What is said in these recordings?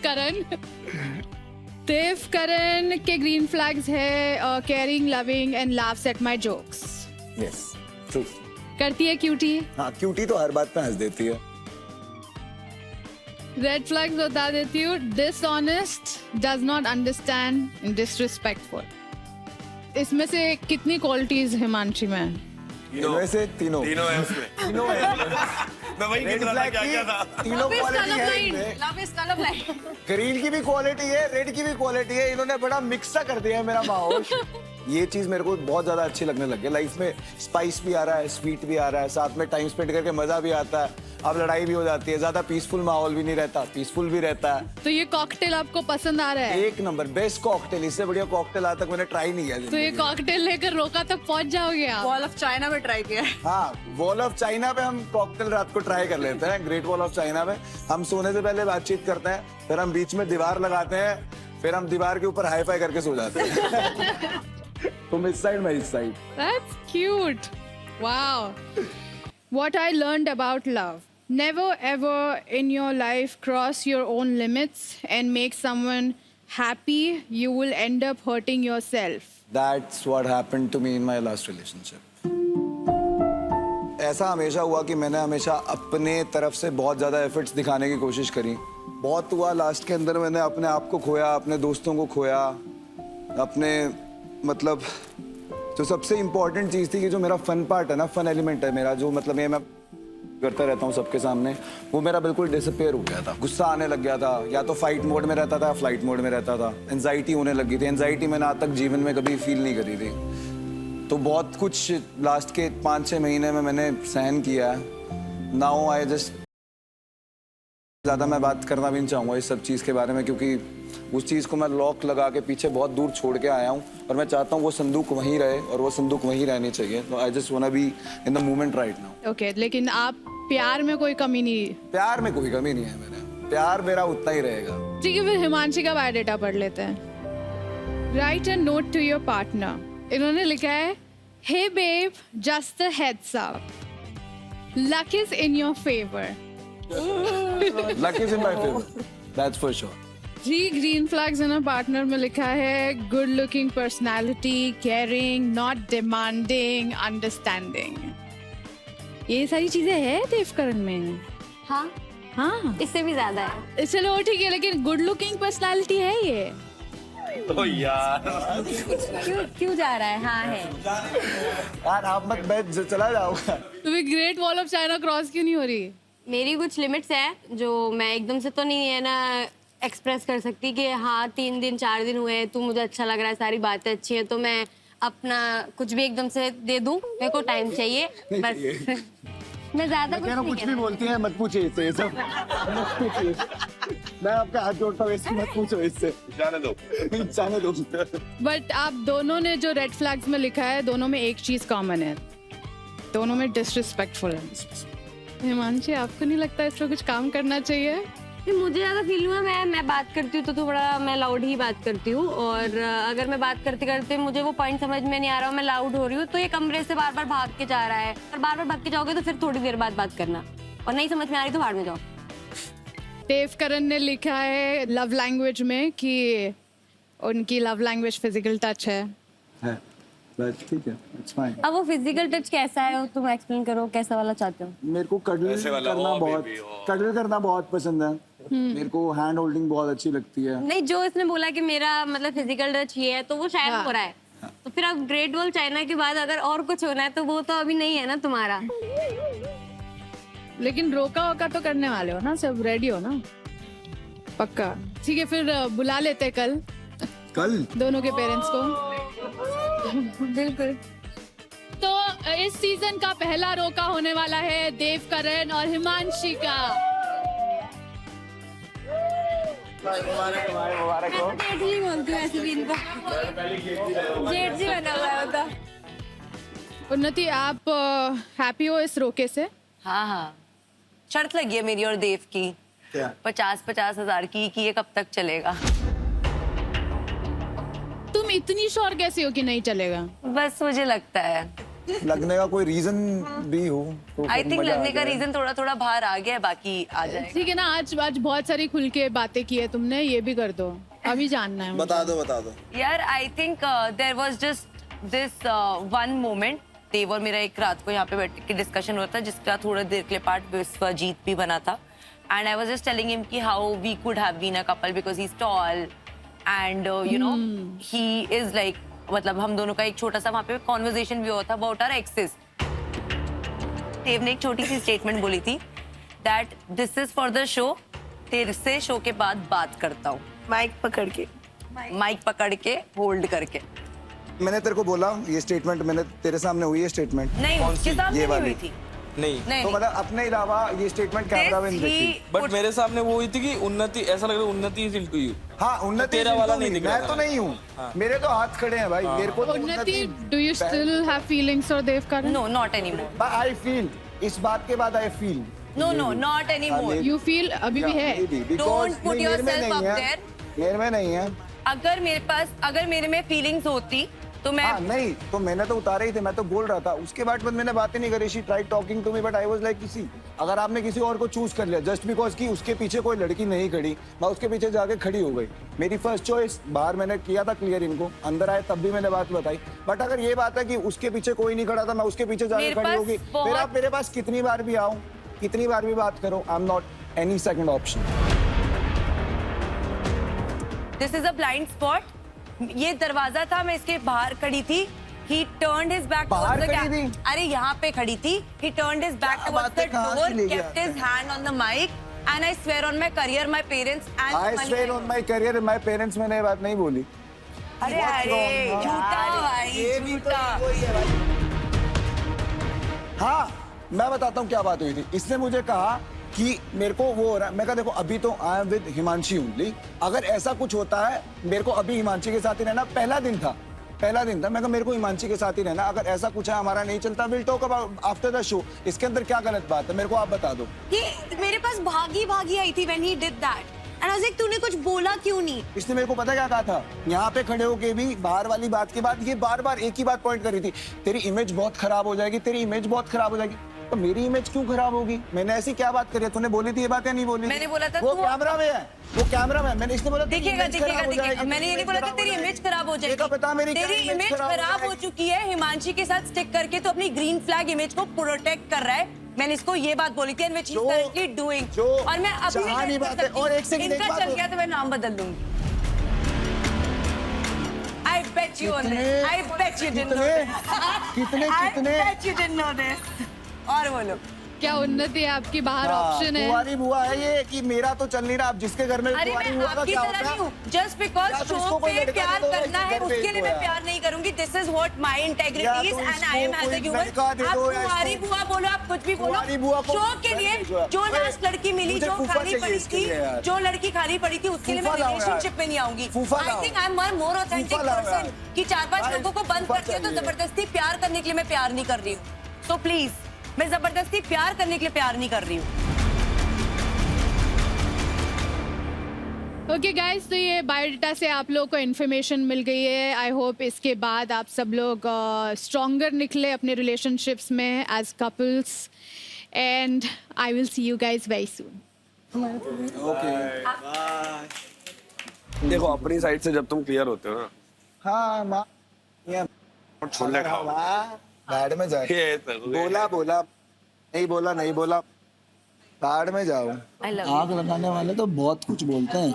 करण। देव करण के green flags है caring, loving and laughs at my jokes. Yes true. करती है क्यूटी। हाँ क्यूटी तो हर बात पे हंस देती है। रेड फ्लैग्स बता देती हूँ, dishonest, does not understand, disrespectful. इसमें से कितनी क्वालिटीज हिमांशी में है? इनमें से तीनों है उसमें। तीनों है। मैं वही रेड गिन रहा था फ्लैग क्या था। की तीनों क्वालिटी है इनमें। Love is कलरब्लाइंड। ग्रीन की भी क्वालिटी है, रेड की भी क्वालिटी है। इन्होंने बड़ा मिक्स सा कर दिया है मेरा माहौल। ये चीज मेरे को बहुत ज्यादा अच्छी लगने लग गई। लाइफ में स्पाइस भी आ रहा है, स्वीट भी आ रहा है, साथ में टाइम स्पेंड करके मजा भी आता है। अब लड़ाई भी हो जाती है, ज्यादा पीसफुल माहौल भी नहीं रहता, पीसफुल भी रहता है। तो ये कॉकटेल आपको पसंद आ रहा है? एक नंबर बेस्ट कॉकटेल। इससे बढ़िया कॉकटेल आज तक मैंने ट्राई नहीं किया तो ये जिंदगी में। कॉकटेल लेकर रोका तक पहुंच जाओगे आप। वॉल ऑफ चाइना में ट्राई किया है। हाँ वॉल ऑफ चाइना पे हम कॉकटेल रात को ट्राई कर लेते हैं। ग्रेट वॉल ऑफ चाइना में हम सोने से पहले बातचीत करते हैं, फिर हम बीच में दीवार लगाते हैं, फिर हम दीवार के ऊपर हाई फाई करके सो जाते हैं। तुम इस साइड, मैं इस side. That's cute. Wow. What I learned about love. Never ever in your life cross your own limits and make someone happy. You will end up hurting yourself. That's what happened to me in my last relationship. ऐसा हमेशा हुआ कि मैंने हमेशा अपने तरफ से बहुत ज़्यादा एफर्ट्स दिखाने की कोशिश करी। बहुत हुआ लास्ट के अंदर, मैंने अपने आप को खोया, अपने दोस्तों को खोया, अपने मतलब जो सबसे इम्पोर्टेंट चीज़ थी कि जो मेरा फन पार्ट है ना, फन एलिमेंट है मेरा, जो मतलब ये मैं करता रहता हूँ सबके सामने, वो मेरा बिल्कुल डिसअपेयर हो गया था। गुस्सा आने लग गया था, या तो फाइट मोड में रहता था, फ्लाइट मोड में रहता था। एंजाइटी होने लगी थी। एंजाइटी मैंने आज तक जीवन में कभी फील नहीं करी थी। तो बहुत कुछ लास्ट के 5-6 महीने में मैंने सहन किया है। नाउ आई जस्ट ज़्यादा मैं बात करना भी नहीं चाहूँगा इस सब चीज़ के बारे में, क्योंकि उस चीज़ को मैं लॉक लगा के पीछे बहुत दूर छोड़ के आया हूँ और मैं चाहता हूँ वो संदूक वहीं रहे और वो संदूक वहीं रहनी चाहिए। तो I just वांना be in the moment right now. Okay, लेकिन आप प्यार में कोई कमी नहीं। प्यार में कोई कमी नहीं है मेरे, प्यार मेरा उतना ही रहेगा। ठीक है, फिर हिमांशी का बायोडेटा पढ़ लेते हैं। Write a note to your partner. इन्होंने लिखा है, hey babe, just a heads up, luck is in your favour. Luck is in my favor, that's for sure. 3 green flags in a partner में लिखा है, good looking personality, caring, not demanding, understanding. ये सारी चीजें हैं देव करण में। हाँ हाँ, इससे भी ज्यादा है। चलो ठीक है, लेकिन गुड लुकिंग पर्सनालिटी है ये। ओ यार क्यों जा रहा है? हाँ है। यार आप मत, मैं चला जाऊंगा। तुम्हें great wall of China cross क्यों नहीं हो रही? मेरी कुछ लिमिट्स है जो मैं एकदम से तो नहीं है ना एक्सप्रेस कर सकती कि हाँ 3 दिन 4 दिन हुए, तू मुझे अच्छा लग रहा है, सारी बातें अच्छी हैं, तो मैं अपना कुछ भी एकदम से दे दूं। मेरे को टाइम चाहिए बस। मैं ज्यादा कुछ नहीं कुछ भी बोलती है, मत पूछिए इससे ये सब। मत पूछिए, मैं आपका हाथ जोड़ता हूँ, इससे मत पूछो, इससे जाने दो। जाने दो। बट आप दोनों ने जो रेड फ्लैग्स में लिखा है, दोनों में एक चीज कॉमन है, दोनों में डिसरिस्पेक्टफुल है। हिमांशी, आपको नहीं लगता इस पर कुछ काम करना चाहिए? मुझे ज्यादा फील हुआ, मैं बात करती हूँ तो थोड़ा मैं लाउड ही बात करती हूँ, और अगर मैं बात करते करते मुझे वो पॉइंट समझ में नहीं आ रहा, मैं लाउड हो रही हूँ, तो ये कमरे से बार बार भाग के जा रहा है। और बार बार भाग के जाओगे तो फिर थोड़ी देर बाद बात करना, और नहीं समझ में आ रही तो बाहर में जाओ। देव करण ने लिखा है लव लैंग्वेज में कि उनकी लव लैंग्वेज फिजिकल टच है। बस ठीक है, इट्स फाइन। अब वो फिजिकल टच कैसा है, तुम एक्सप्लेन करो, कैसा वाला चाहते हो? मेरे को कडल ऐसे वाला करना हो, बहुत, baby, हो। कडल करना बहुत पसंद है। मेरे को हैंड होल्डिंग बहुत अच्छी लगती है। नहीं, जो इसने बोला कि मेरा मतलब फिजिकल टच ये है, तो वो शायद हो रहा है। तो फिर अब ग्रेट वॉल चाइना के बाद अगर और कुछ होना है तो वो तो अभी नहीं है ना तुम्हारा। लेकिन रोका वोका तो करने वाले हो ना, सब रेडी हो ना? पक्का ठीक है, फिर बुला लेते कल दोनों के पेरेंट्स को। बिल्कुल। तो इस सीजन का पहला रोका होने वाला है देव करण और हिमांशी का। मुबारक हो। जेठ जी बोलती हूँ ऐसे भी इनको, जेठ जी बना हुआ है उनका। उन्नति, आप हैप्पी हो इस रोके से? हाँ हाँ, शर्त लगी है मेरी और देव की, क्या? 50-50 हजार की कि ये कब तक चलेगा। तुम इतनी श्योर कैसे हो कि नहीं चलेगा? बस मुझे लगता है लगने का कोई रीजन भी हो तो आई फिर थिंक मजा आ लगने का जाए। रीजन थोड़ा थोड़ा बाहर आ गया है, बाकी आ जाएगा। ठीक है ना, आज आज बहुत सारी खुल के बातें की है तुमने, ये भी कर दो, अभी जानना है मुझे। बता दो यार I think there was just this one moment. Dev और मेरा एक रात को यहाँ पे बैठ के डिस्कशन होता जिसका थोड़ा देर के लिए पार्ट विश्वजीत भी बना था। And I was just telling him कि how we could have been a couple because he is tall and you know he is like, मतलब हम दोनों का एक छोटा सा वहाँ पे कॉन्वर्जेशन भी हुआ था अबाउट आवर एक्सेस। देव ने एक छोटी सी स्टेटमेंट बोली थी that this is for the show, तेरे से शो के बाद बात करता हूँ, माइक पकड़ के होल्ड करके। मैंने तेरे को बोला ये स्टेटमेंट, मैंने तेरे सामने हुई है स्टेटमेंट नहीं उसके सामने ये नहीं वाली? हुई थी। नहीं नहीं तो मतलब अपने अलावा ये स्टेटमेंट कैमरा में नहीं देखी। बट मेरे सामने वो हुई थी कि उन्नति, ऐसा लग रहा है उन्नति इज इनटू यू। हाँ उन्नति तेरा वाला नहीं दिख रहा मैं तो था। नहीं हूँ, मेरे तो हाथ खड़े हैं भाई, मेरे को तो Unnati, do you still have feelings for Dev कारण? No not anymore. I feel, इस बात के बाद I feel. No no not anymore. You feel अभी भी है? Don't put yourself up there. मेरे में नहीं है। अगर मेरे में फीलिंग्स होती तो मैं हाँ नहीं, तो मैंने तो उतारे ही थे, मैं तो बोल रहा था। उसके बाद मैंने बातें नहीं करी। She tried talking to me but I was like किसी, अगर आपने किसी और को चूज कर लिया जस्ट बिकॉज कि उसके पीछे कोई लड़की नहीं खड़ी, मैं उसके पीछे जाके खड़ी हो गई। मेरी फर्स्ट चॉइस, बाहर मैंने किया था क्लियर इनको, अंदर आए तब भी मैंने बात बताई। बट अगर ये बात है कि उसके पीछे कोई नहीं खड़ा था, मैं उसके पीछे जाके मेरे खड़ी पास होगी, बहुत- फिर आप मेरे पास कितनी बार भी आओ, कितनी बार भी बात करो, I am not any second option. This is a blind spot. ये दरवाजा था, मैं इसके बाहर खड़ी थी। He turned his back बाहर towards the खड़ी gap. थी? अरे यहाँ पे खड़ी थी। He turned his back क्या towards the बातें कहाँ door, से ले गया? kept his hand on the mic, and I swear on my career, my parents and I money- swear on my career, my parents, मैंने ये बात नहीं बोली। अरे अरे झूठा भाई, झूठा। हाँ मैं बताता हूँ क्या बात हुई थी। इसने मुझे कहा कि मेरे को वो हो रहा है, मैं कहा देखो अभी तो I am with Himanshi only, अगर ऐसा कुछ होता है मेरे को अभी हिमांशी के साथ ही रहना। पहला दिन था, मैं कहा मेरे को हिमांशी के साथ ही रहना, अगर ऐसा कुछ है हमारा नहीं चलता will talk about after the show. इसके अंदर क्या गलत बात है, मेरे को आप बता दो। ये मेरे पास भागी आई थी when he did that. And I was like, तूने कुछ बोला क्यों नहीं? इसने मेरे को पता क्या कहा था, यहाँ पे खड़े होके भी बाहर वाली बात के बाद ये बार बार एक ही बात पॉइंट कर रही थी, तेरी इमेज बहुत खराब हो जाएगी, तेरी इमेज बहुत खराब हो जाएगी। तो मेरी इमेज क्यों खराब होगी? मैंने ऐसी क्या बात करी है? तूने बोली थी ये बात या नहीं बोली? मैंने बोला था वो तू- कैमरा में है, वो कैमरा में है। मैंने इसने बोला दिखेगा दिखेगा। मैंने ये नहीं बोला था तेरी इमेज खराब हो जाएगी। पता मेरी क्या तेरी इमेज खराब हो चुकी है। हिमांशी के साथ स्टिक करके तो अपनी ग्रीन फ्लैग इमेज को प्रोटेक्ट कर रहा है। मैंने इसको ये बात बोली थी, which he is currently doing. और मैं अभी भी जहां नहीं बात कर है, और एक सकती। सेकंड इनका चल गया तो मैं नाम बदल दूंगी। I bet you on this. I bet you didn't know this. कितने I कितने bet you didn't know this. और बोलो। क्या उन्नति है आपकी बाहर ऑप्शन है? कुंवारी बुआ है ये कि मेरा तो चल नहीं रहा। आप जिसके घर में अरे कुंवारी मैं बुआ का आपकी क्या तरह होता नहीं है? हूँ। जस्ट बिकॉज या तो शो उसको कोई पे लड़का प्यार दे दो, करना है, घर पे उसके लिए दो मैं यार। प्यार नहीं करूंगी। This is what my integrity या इज तो एंड इसको आई एम एज अ कोई ह्यूमन। लड़का दे आप दो या कुंवारी इसको- बुआ बोलो, आप कुछ भी बोलो। कुंवारी बुआ को शो के लिए जो ओए, लास्ट लड़की मिली, मुझे जो फूफा खाली चाहिए पड़ी इसके थी, लिए यार। जो लड़की खाली पड़ी थी, उसके लिए मैं फूफा लाओ यार। रिलेशनशिप में नहीं आऊंगी। फूफा आई लाओ। Think I am more authentic फूफा लाओ पर्सन यार। कि 4-5 भाई, लोगों को बंद फूफा करती है तो चाहिए। जबरदस्ती प्यार करने के लिए मैं प्यार नहीं कर रही हूँ। सो प्लीज, मैं जबरदस्ती प्यार करने के लिए प्यार नहीं कर रही हूँ। ओके गाइस, तो ये बायोडाटा से आप लोगों को इन्फॉर्मेशन मिल गई है। आई होप इसके बाद आप सब लोग स्ट्रॉन्गर निकले अपने रिलेशनशिप्स में as couples, and I will see you guys very soon. देखो अपनी साइड से जब तुम क्लियर होते हो ना, हाँ माँ ये और छोले खाओ। बैड में जाए, ये तो बोला बोला नहीं बोला नहीं बोला, बैड में जाओ। I love आग लगाने वाले तो बहुत कुछ बोलते हैं,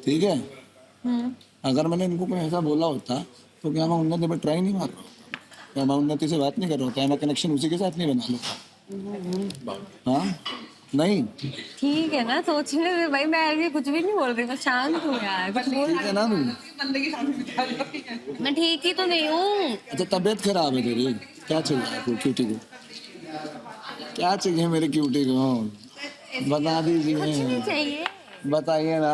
ठीक है। अगर मैंने इनको कोई ऐसा बोला होता तो क्या मैं उन्नति पे ट्राई नहीं मार रहा होता? क्या मैं उन्नति से बात नहीं कर रहा होता? मैं कनेक्शन उसी के साथ नहीं बना लेता? हाँ नहीं, ठीक है ना, सोचने दे भाई, मैं अभी कुछ भी नहीं बोल रही, मैं शांत हूँ यार। कुछ बोल ठीक है ना तू? मैं ठीक ही तो नहीं हूँ। अच्छा तबीयत खराब है तेरी? क्या चाहिए आपको क्यूटी को? क्या चाहिए मेरे क्यूटी को? बता दीजिए, चाहिए बताइए ना,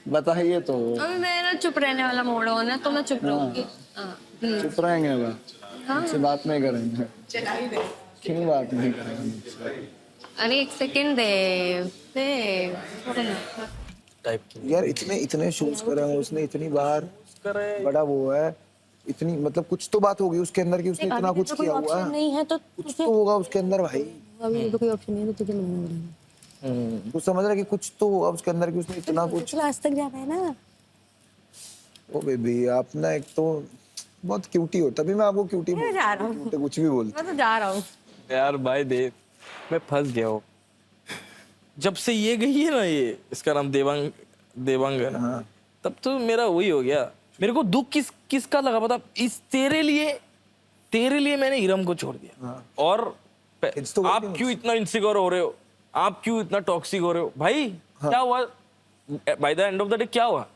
बताइए तो। अभी मैं ना चुप रहने वाला मोड़ हो ना, तो मैं चुप रहूंगी। हाँ, please। चुप रहेंगे बा, मुझसे बात नहीं करेंगे। क्यों बात नहीं करेंगे मुझसे? अरे एक सेकंड दे। टाइप की यार इतने इतने शूज करे हैं उसने, इतनी बार बड़ा वो है, इतनी मतलब कुछ तो बात होगी उसके अंदर कि उसने इतना कुछ किया हुआ है। नहीं है तो कुछ तो होगा उसके अंदर भाई। अभी तो कोई ऑप्शन नहीं है तो तुझे मना करेंगे। तू समझ रहा है कि कुछ तो होगा उसके अंदर कि उसने इतना कुछ। क्लास तक जाना है ना। ओ बेबी आप ना एक तो बहुत क्यूटी हो, तभी मैं आपको क्यूटी मैं जा रहा हूँ। कुछ भी बोलते। मैं तो जा रहा हूँ। यार भाई देव, मैं फंस गया हूँ। जब से ये गई है ना, ये इसका नाम देवांग है ना, तब तो मेरा वही हो गया। मेरे को दुख किसका लगा पता, इस तेरे लिए मैंने इरम को छोड़ दिया। और तो आप क्यों इतना इनसिक्योर हो रहे हो, आप क्यों इतना टॉक्सिक हो रहे हो भाई? क्या हुआ by the end of the day? क्या हुआ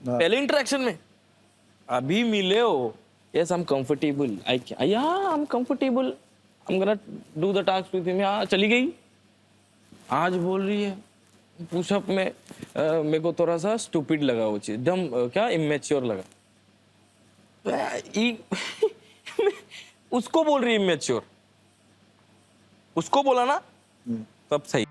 पहले इंटरेक्शन में? अभी मिले हो, yes I am comfortable, I am comfortable, I am gonna do the task with him. हाँ चली गई, आज बोल रही है पुशअप में मेरे को थोड़ा सा स्टूपिड लगा वो चीज, एकदम क्या इमेच्योर लगा। उसको बोल रही है इमेच्योर, उसको बोला ना तब सही।